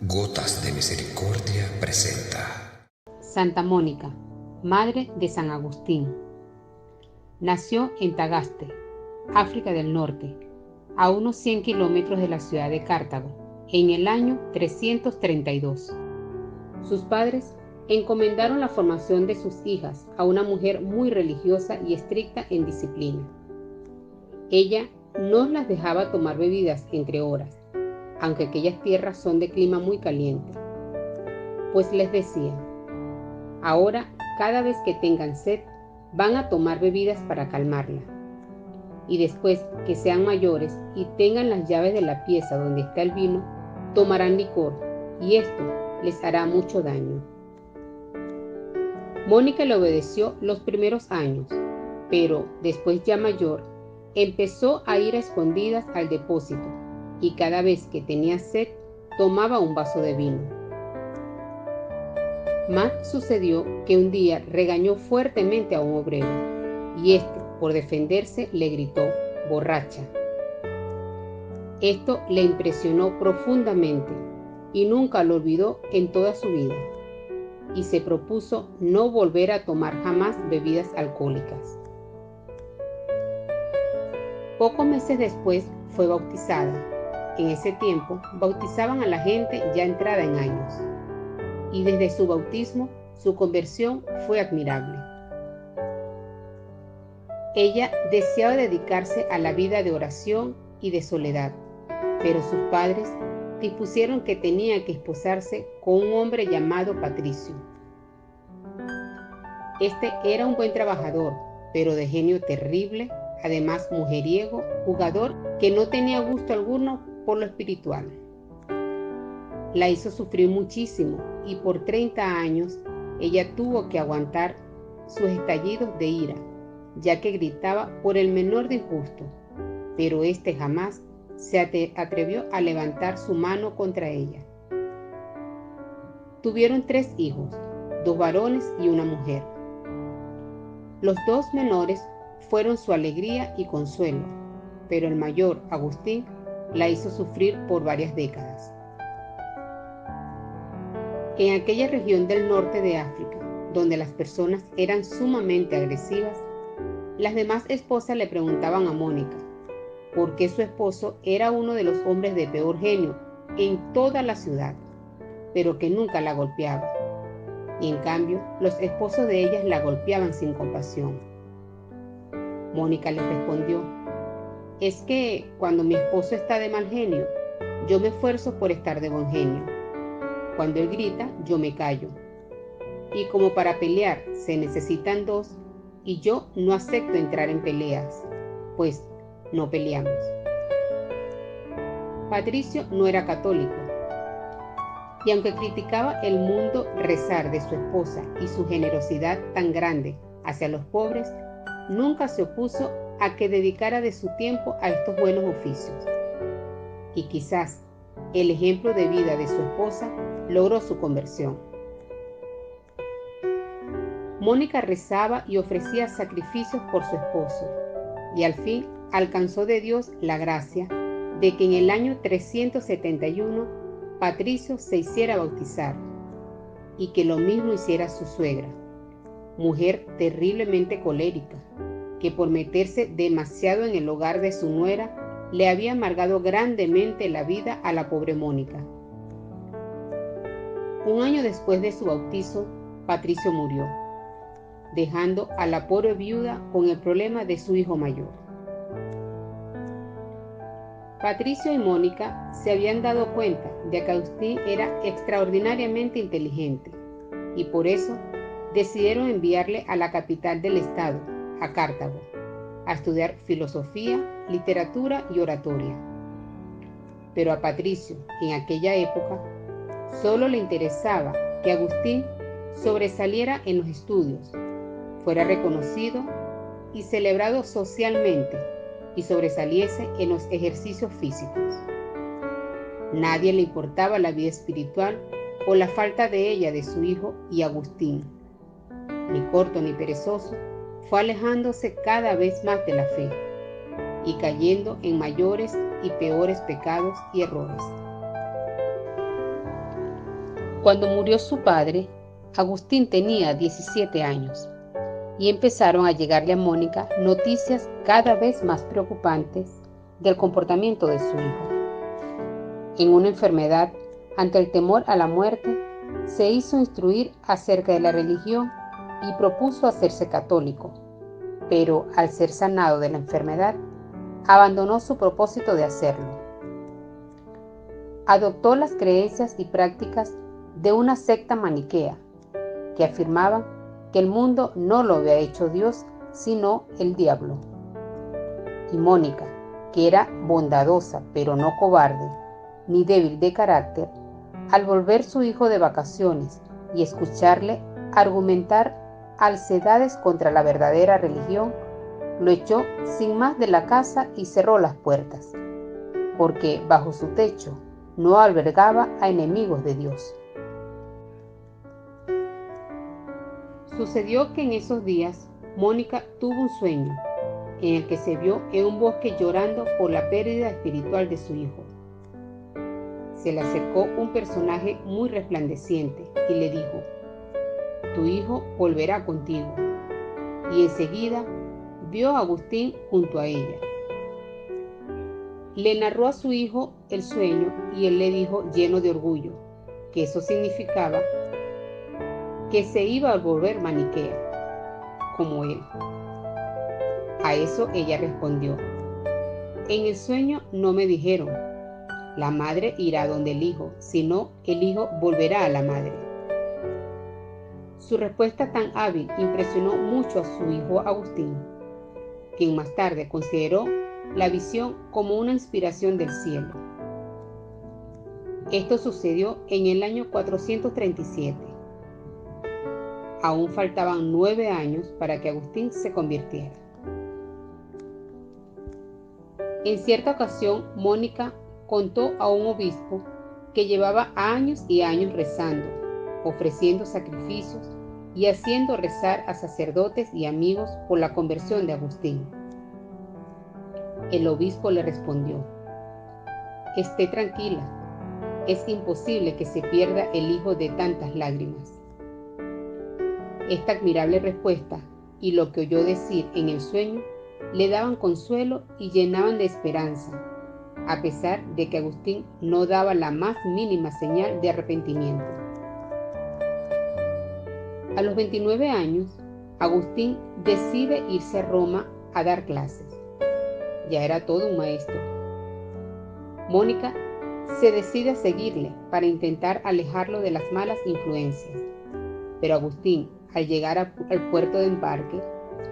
Gotas de Misericordia presenta Santa Mónica, madre de San Agustín. Nació en Tagaste, África del Norte, a unos 100 kilómetros de la ciudad de Cartago, en el año 332. Sus padres encomendaron la formación de sus hijas a una mujer muy religiosa y estricta en disciplina. Ella no las dejaba tomar bebidas entre horas, aunque aquellas tierras son de clima muy caliente, pues les decía: ahora, cada vez que tengan sed, van a tomar bebidas para calmarla. Y después que sean mayores y tengan las llaves de la pieza donde está el vino, tomarán licor, y esto les hará mucho daño. Mónica le obedeció los primeros años, pero después, ya mayor, empezó a ir a escondidas al depósito, y cada vez que tenía sed, tomaba un vaso de vino. Más sucedió que un día regañó fuertemente a un obrero, y éste, por defenderse, le gritó: borracha. Esto le impresionó profundamente y nunca lo olvidó en toda su vida, y se propuso no volver a tomar jamás bebidas alcohólicas. Pocos meses después fue bautizada. En ese tiempo bautizaban a la gente ya entrada en años, y desde su bautismo su conversión fue admirable. Ella deseaba dedicarse a la vida de oración y de soledad, pero sus padres dispusieron que tenía que esposarse con un hombre llamado Patricio. Este era un buen trabajador, pero de genio terrible, además mujeriego, jugador, que no tenía gusto alguno por lo espiritual. La hizo sufrir muchísimo, y por 30 años ella tuvo que aguantar sus estallidos de ira, ya que gritaba por el menor disgusto, pero éste jamás se atrevió a levantar su mano contra ella. Tuvieron 3 hijos, 2 varones y una mujer. Los 2 menores fueron su alegría y consuelo, pero el mayor, Agustín, la hizo sufrir por varias décadas. En aquella región del norte de África, donde las personas eran sumamente agresivas, las demás esposas le preguntaban a Mónica por qué su esposo era uno de los hombres de peor genio en toda la ciudad, pero que nunca la golpeaba. Y en cambio, los esposos de ellas la golpeaban sin compasión. Mónica les respondió: es que cuando mi esposo está de mal genio, yo me esfuerzo por estar de buen genio. Cuando él grita, yo me callo. Y como para pelear se necesitan 2, y yo no acepto entrar en peleas, pues no peleamos. Patricio no era católico, y aunque criticaba el mundo rezar de su esposa y su generosidad tan grande hacia los pobres, nunca se opuso a que dedicara de su tiempo a estos buenos oficios. Y quizás el ejemplo de vida de su esposa logró su conversión. Mónica rezaba y ofrecía sacrificios por su esposo, y al fin alcanzó de Dios la gracia de que en el año 371 Patricio se hiciera bautizar, y que lo mismo hiciera su suegra, mujer terriblemente colérica, que por meterse demasiado en el hogar de su nuera le había amargado grandemente la vida a la pobre Mónica. Un año después de su bautizo, Patricio murió, dejando a la pobre viuda con el problema de su hijo mayor. Patricio y Mónica se habían dado cuenta de que Agustín era extraordinariamente inteligente, y por eso decidieron enviarle a la capital del estado, a Cartago, a estudiar filosofía, literatura y oratoria. Pero a Patricio, en aquella época, solo le interesaba que Agustín sobresaliera en los estudios, fuera reconocido y celebrado socialmente, y sobresaliese en los ejercicios físicos. Nadie le importaba la vida espiritual o la falta de ella de su hijo, y Agustín, ni corto ni perezoso, fue alejándose cada vez más de la fe y cayendo en mayores y peores pecados y errores. Cuando murió su padre, Agustín tenía 17 años y empezaron a llegarle a Mónica noticias cada vez más preocupantes del comportamiento de su hijo. En una enfermedad, ante el temor a la muerte, se hizo instruir acerca de la religión y propuso hacerse católico, pero al ser sanado de la enfermedad, abandonó su propósito de hacerlo. Adoptó las creencias y prácticas de una secta maniquea que afirmaban que el mundo no lo había hecho Dios, sino el diablo. Y Mónica, que era bondadosa pero no cobarde ni débil de carácter, al volver su hijo de vacaciones y escucharle argumentar falsedades contra la verdadera religión, lo echó sin más de la casa y cerró las puertas, porque bajo su techo no albergaba a enemigos de Dios. Sucedió que en esos días Mónica tuvo un sueño en el que se vio en un bosque llorando por la pérdida espiritual de su hijo. Se le acercó un personaje muy resplandeciente y le dijo: «Tu hijo volverá contigo». Y enseguida vio a Agustín junto a ella. Le narró a su hijo el sueño y él le dijo, lleno de orgullo, que eso significaba que se iba a volver maniquea, como él. A eso ella respondió: «En el sueño no me dijeron, la madre irá donde el hijo, sino el hijo volverá a la madre». Su respuesta tan hábil impresionó mucho a su hijo Agustín, quien más tarde consideró la visión como una inspiración del cielo. Esto sucedió en el año 437. Aún faltaban 9 años para que Agustín se convirtiera. En cierta ocasión, Mónica contó a un obispo que llevaba años y años rezando, ofreciendo sacrificios y haciendo rezar a sacerdotes y amigos por la conversión de Agustín. El obispo le respondió: «Esté tranquila, es imposible que se pierda el hijo de tantas lágrimas». Esta admirable respuesta y lo que oyó decir en el sueño le daban consuelo y llenaban de esperanza, a pesar de que Agustín no daba la más mínima señal de arrepentimiento. A los 29 años, Agustín decide irse a Roma a dar clases. Ya era todo un maestro. Mónica se decide a seguirle para intentar alejarlo de las malas influencias. Pero Agustín, al llegar al puerto de embarque,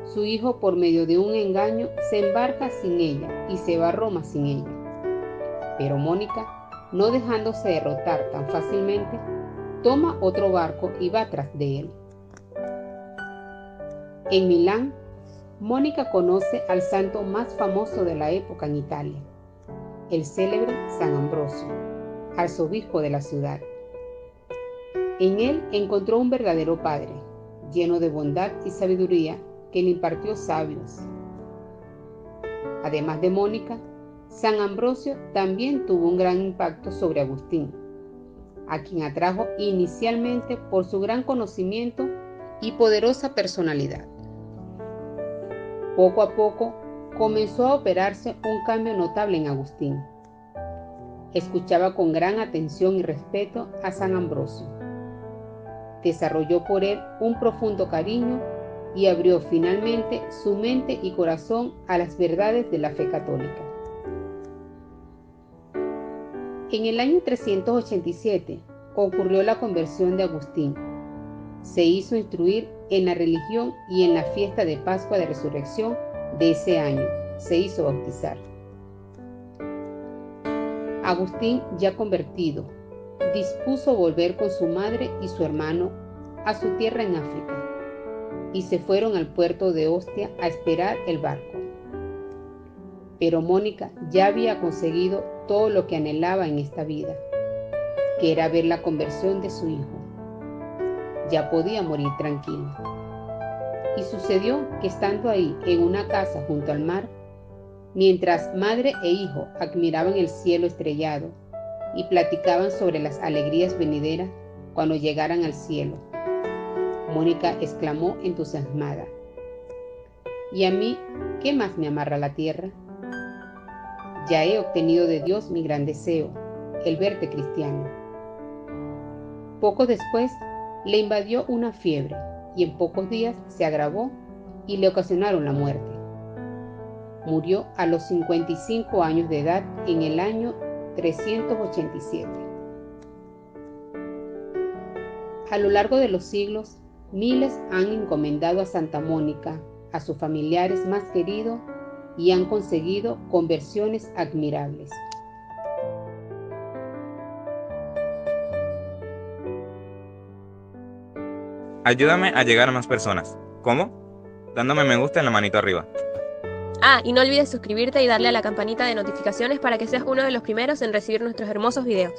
su hijo, por medio de un engaño, se embarca sin ella y se va a Roma sin ella. Pero Mónica, no dejándose derrotar tan fácilmente, toma otro barco y va tras de él. En Milán, Mónica conoce al santo más famoso de la época en Italia, el célebre San Ambrosio, arzobispo de la ciudad. En él encontró un verdadero padre, lleno de bondad y sabiduría, que le impartió sabios. Además de Mónica, San Ambrosio también tuvo un gran impacto sobre Agustín, a quien atrajo inicialmente por su gran conocimiento y poderosa personalidad. Poco a poco comenzó a operarse un cambio notable en Agustín. Escuchaba con gran atención y respeto a San Ambrosio. Desarrolló por él un profundo cariño y abrió finalmente su mente y corazón a las verdades de la fe católica. En el año 387 ocurrió la conversión de Agustín. Se hizo instruir en la religión y en la fiesta de Pascua de Resurrección de ese año se hizo bautizar. Agustín, ya convertido, dispuso volver con su madre y su hermano a su tierra en África, y se fueron al puerto de Ostia a esperar el barco. Pero Mónica ya había conseguido todo lo que anhelaba en esta vida, que era ver la conversión de su hijo. Ya podía morir tranquila. Y sucedió que estando ahí en una casa junto al mar, mientras madre e hijo admiraban el cielo estrellado y platicaban sobre las alegrías venideras, cuando llegaran al cielo. Mónica exclamó entusiasmada. ¿Y a mí qué más me amarra a la tierra? Ya he obtenido de Dios mi gran deseo, el verte cristiano. Poco después le invadió una fiebre y en pocos días se agravó y le ocasionaron la muerte. Murió a los 55 años de edad en el año 387. A lo largo de los siglos, miles han encomendado a Santa Mónica, a sus familiares más queridos, y han conseguido conversiones admirables. Ayúdame a llegar a más personas. ¿Cómo? Dándome me gusta en la manito arriba. Ah, y no olvides suscribirte y darle a la campanita de notificaciones para que seas uno de los primeros en recibir nuestros hermosos videos.